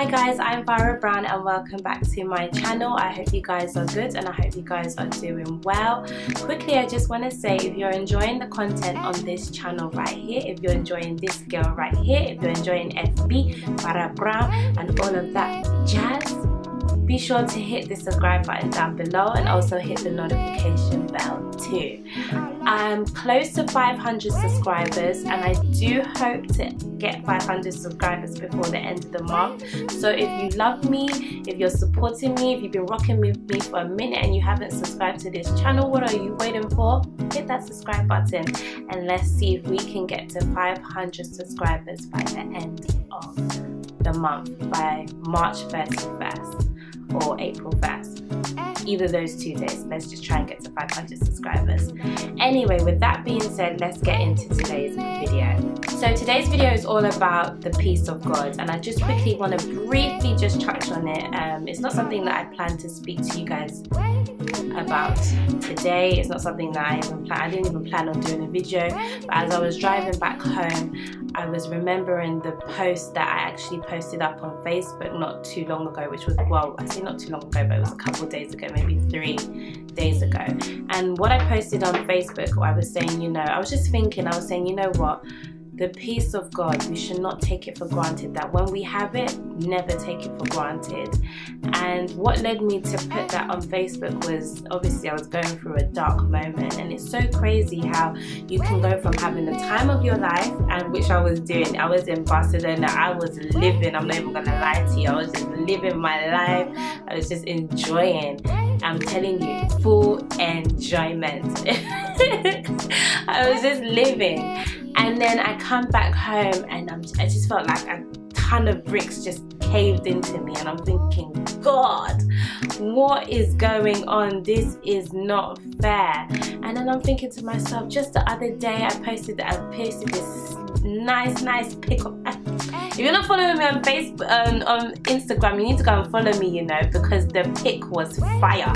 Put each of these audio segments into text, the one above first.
Hi guys, I'm Farah Brown and welcome back to my channel. I hope you guys are good and I hope you guys are doing well. Quickly, I just want to say, if you're enjoying the content on this channel right here, if you're enjoying this girl right here, if you're enjoying FB, Farah Brown and all of that jazz, be sure to hit the subscribe button down below and also hit the notification bell too. I'm close to 500 subscribers and I do hope to get 500 subscribers before the end of the month. So if you love me, if you're supporting me, if you've been rocking with me for a minute and you haven't subscribed to this channel, what are you waiting for? Hit that subscribe button and let's see if we can get to 500 subscribers by the end of the month, by March 31st. Or April 1st, either those 2 days. Let's just try and get to 500 subscribers. Anyway, with that being said, let's get into today's video. So today's video is all about the peace of God, and I just quickly want to briefly just touch on it. It's not something that I plan to speak to you guys about today. It's not something that I didn't even plan on doing a video, but as I was driving back home, I was remembering the post that I actually posted up on Facebook not too long ago, which was, well, I say not too long ago, but it was a couple of days ago, maybe 3 days ago. And what I posted on Facebook, I was saying, I was just thinking, I was saying, you know what? The peace of God, we should not take it for granted. That when we have it, never take it for granted. And what led me to put that on Facebook was, obviously I was going through a dark moment, and it's so crazy how you can go from having the time of your life, and which I was doing. I was in Barcelona, I was living, I'm not even gonna lie to you, I was just living my life, I was just enjoying. I'm telling you, full enjoyment. I was just living. And then I come back home and I just felt like a ton of bricks just caved into me, and I'm thinking, God, what is going on? This is not fair. And then I'm thinking to myself, just the other day I posted this nice pic of, if you're not following me on Facebook, on Instagram, you need to go and follow me, because the pic was fire.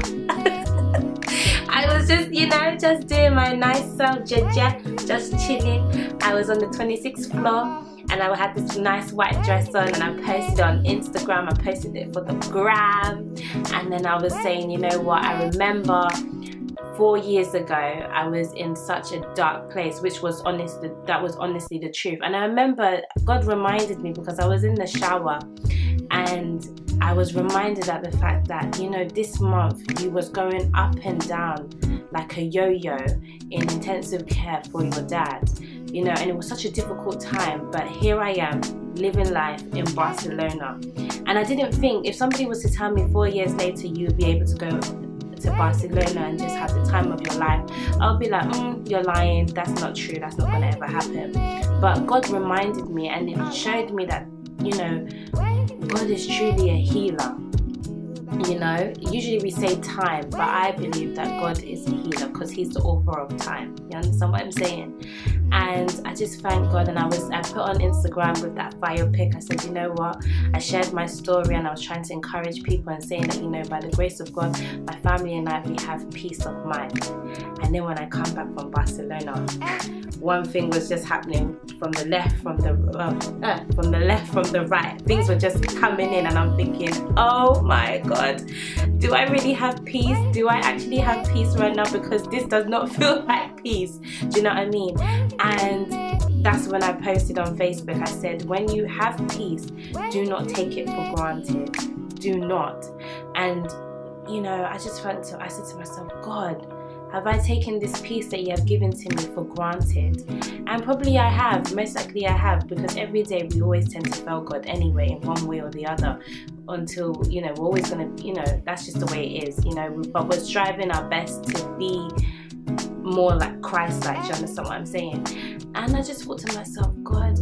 I was just, just doing my nice self, just chilling. I was on the 26th floor and I had this nice white dress on, and I posted it on Instagram. I posted it for the gram, and then I was saying, you know what, I remember 4 years ago I was in such a dark place, which was honestly the truth. And I remember God reminded me, because I was in the shower and I was reminded at the fact that, this month you was going up and down like a yo-yo in intensive care for your dad, and it was such a difficult time, but here I am living life in Barcelona. And I didn't think, if somebody was to tell me 4 years later you would be able to go to Barcelona and just have the time of your life, I'll be like, you're lying, that's not true, that's not gonna ever happen. But God reminded me, and it showed me that, God is truly a healer. Usually we say time, but I believe that God is a healer because He's the author of time. You understand what I'm saying? And I just thank God. And I put on Instagram with that fire pic. I said, you know what? I shared my story and I was trying to encourage people and saying that, by the grace of God, my family and I, we have peace of mind. And then when I come back from Barcelona, one thing was just happening from the left, from the right. Things were just coming in, and I'm thinking, oh my God, do I really have peace? Do I actually have peace right now? Because this does not feel like peace. Do you know what I mean? And that's when I posted on Facebook. I said, when you have peace, do not take it for granted. Do not. And I said to myself, God, have I taken this peace that you have given to me for granted? And probably I have, most likely I have, because every day we always tend to fail God anyway, in one way or the other, until, we're always going to, that's just the way it is, but we're striving our best to be more like Christ-like. Do you understand what I'm saying? And I just thought to myself, God,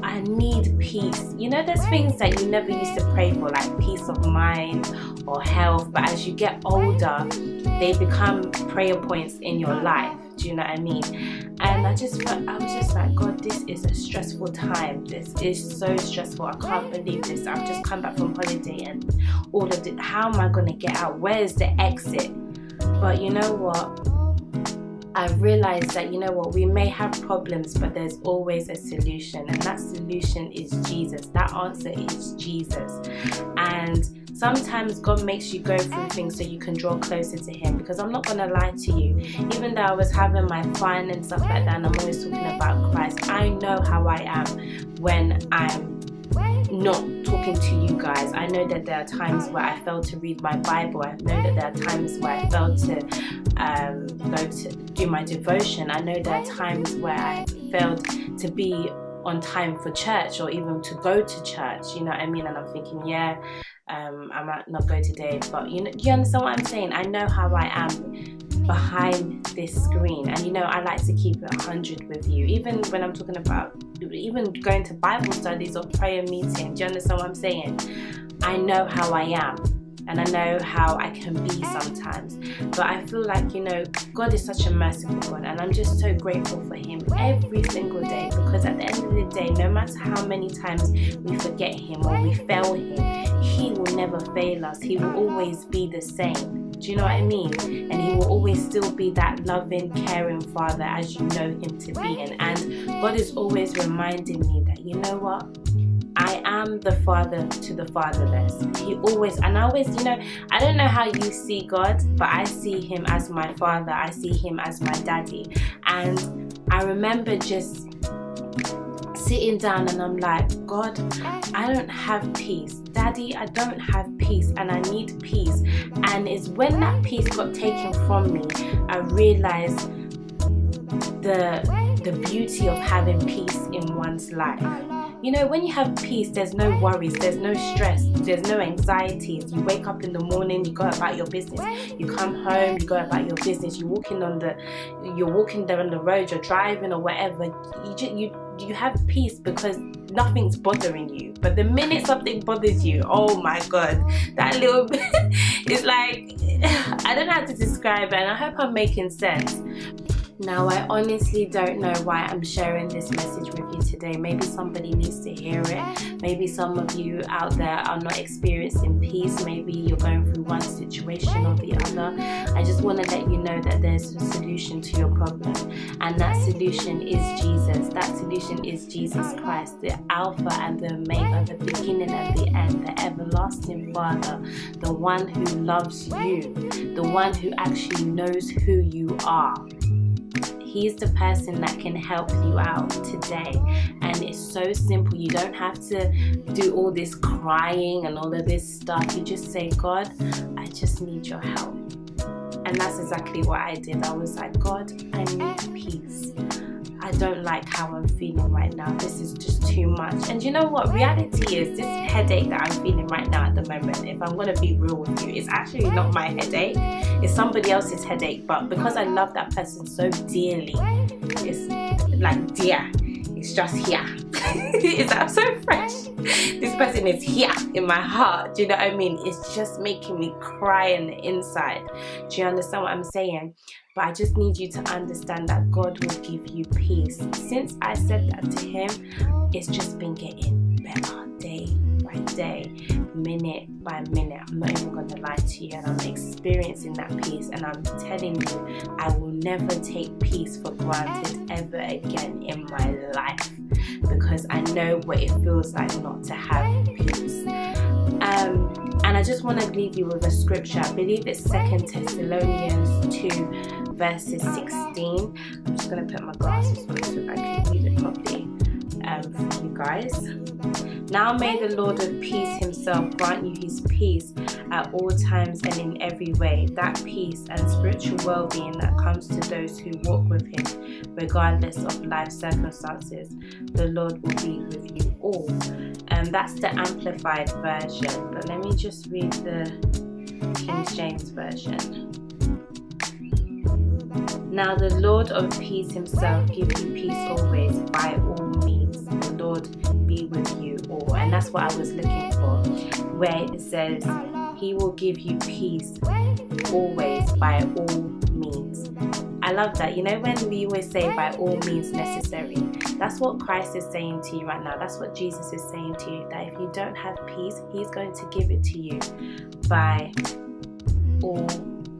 I need peace. There's things that you never used to pray for, like peace of mind or health, but as you get older, they become prayer points in your life. Do you know what I mean? And I was just like, God, this is a stressful time. This is so stressful. I can't believe this. I've just come back from holiday and all of it. How am I going to get out? Where's the exit? But you know what? I've realized that, you know what, we may have problems, but there's always a solution, and that solution is Jesus. That answer is Jesus. And sometimes God makes you go through things so you can draw closer to Him, because I'm not going to lie to you, even though I was having my fun and stuff like that, and I'm always talking about Christ, I know how I am when I'm not talking to you guys. I know that there are times where I failed to read my Bible. I know that there are times where I failed to go to do my devotion. I know there are times where I failed to be on time for church, or even to go to church, you know what I mean? And I'm thinking, yeah, I might not go today, but you know, do you understand what I'm saying? I know how I am behind this screen, and you know, I like to keep it 100 with you, even when I'm talking about even going to Bible studies or prayer meetings. Do you understand what I'm saying? I know how I am, and I know how I can be sometimes, but I feel like, you know, God is such a merciful God, and I'm just so grateful for Him every single day, because at the end of the day, no matter how many times we forget Him or we fail Him, He will never fail us. He will always be the same. Do you know what I mean? And He will always still be that loving, caring Father as you know Him to be. And God is always reminding me that, you know what? I am the father to the fatherless. He always, and I always, you know, I don't know how you see God, but I see Him as my Father. I see Him as my daddy. And I remember just sitting down and I'm like, God, I don't have peace. Daddy, I don't have peace, and I need peace. And it's when that peace got taken from me, I realized the beauty of having peace in one's life. You know, when you have peace, there's no worries, there's no stress, there's no anxieties. You wake up in the morning, you go about your business. You come home, you go about your business. You're walking down the road, you're driving or whatever. You have peace because nothing's bothering you. But the minute something bothers you, oh my God, that little bit is like, I don't know how to describe it, and I hope I'm making sense. Now, I honestly don't know why I'm sharing this message with you today. Maybe somebody needs to hear it. Maybe some of you out there are not experiencing peace. Maybe you're going through one situation or the other. I just want to let you know that there's a solution to your problem. And that solution is Jesus. That solution is Jesus Christ, the Alpha and the Omega, the beginning and the end, the everlasting Father, the one who loves you, the one who actually knows who you are. He's the person that can help you out today, and it's so simple. You don't have to do all this crying and all of this stuff. You just say, God, I just need your help. And that's exactly what I did. I was like, God, I need peace. I don't like how I'm feeling right now. This is just too much. And you know what? Reality is, this headache that I'm feeling right now at the moment, if I'm going to be real with you, it's actually not my headache. It's somebody else's headache. But because I love that person so dearly, it's like, dear, it's just here. I'm so fresh. This person is here in my heart. Do you know what I mean? It's just making me cry on the inside. Do you understand what I'm saying? But I just need you to understand that God will give you peace. Since I said that to Him, it's just been getting better day by day, minute by minute. I'm not even going to lie to you, and I'm experiencing that peace. And I'm telling you, I will never take peace for granted ever again in my life, because I know what it feels like not to have peace. And I just want to leave you with a scripture. I believe it's 2 Thessalonians 2 verses 16. I'm just going to put my glasses on so I can read it properly for you guys. Now may the Lord of peace Himself grant you His peace at all times and in every way. That peace and spiritual well-being that comes to those who walk with Him, regardless of life circumstances. The Lord will be with you all. That's the Amplified version, but let me just read the King James version. Now the Lord of peace Himself give you peace always, by all means. The Lord be with you all. And that's what I was looking for, where it says He will give you peace always, by all means. I love that. You know, when we always say by all means necessary, that's what Christ is saying to you right now. That's what Jesus is saying to you, that if you don't have peace, He's going to give it to you by all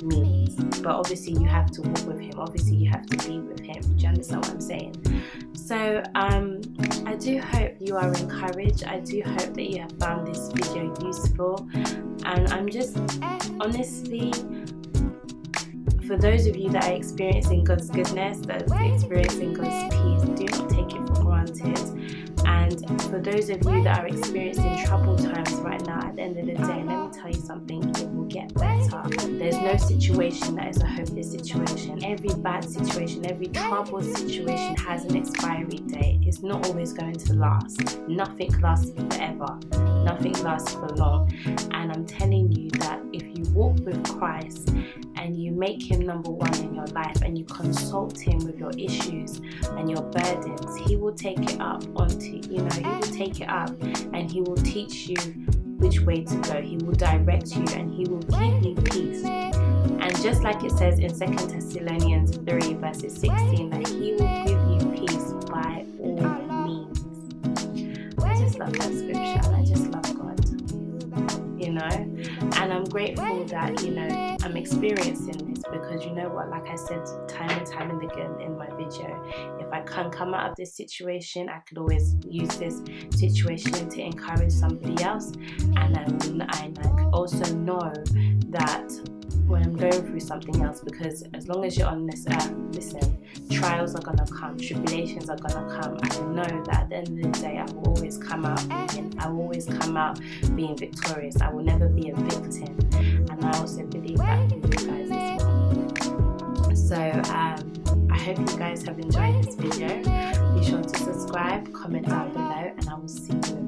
means. means. But obviously you have to walk with him, obviously you have to be with him. Do you understand what I'm saying? So I do hope you are encouraged. I do hope that you have found this video useful, and I'm just honestly, for those of you that are experiencing God's goodness, that are experiencing God's peace, do not take it for granted. And for those of you that are experiencing troubled times right now, at the end of the day, let me tell you something, it will get better. There's no situation that is a hopeless situation. Every bad situation, every troubled situation has an expiry date. It's not always going to last. Nothing lasts forever. Nothing lasts for long. And I'm telling you that if you walk with Christ and you make him number one in your life and you consult him with your issues and your burdens, he will take it up onto, he will take it up and he will teach you which way to go. He will direct you and he will give you peace. And just like it says in 2 Thessalonians 3 verses 16, that he will give you peace by all means. I just love that scripture, and I just love God, and I'm grateful that, I'm experiencing this, because you know what, like I said time and time and again in my video, if I can't come out of this situation, I could always use this situation to encourage somebody else. And I also know that when I'm going through something else, because as long as you're on this earth, listen, trials are gonna come, tribulations are gonna come. I know that at the end of the day, I will always come out winning. I will always come out being victorious. I will never be a victim. And I also believe that with you guys as well. So I hope you guys have enjoyed this video. Be sure to subscribe, comment down below, and I will see you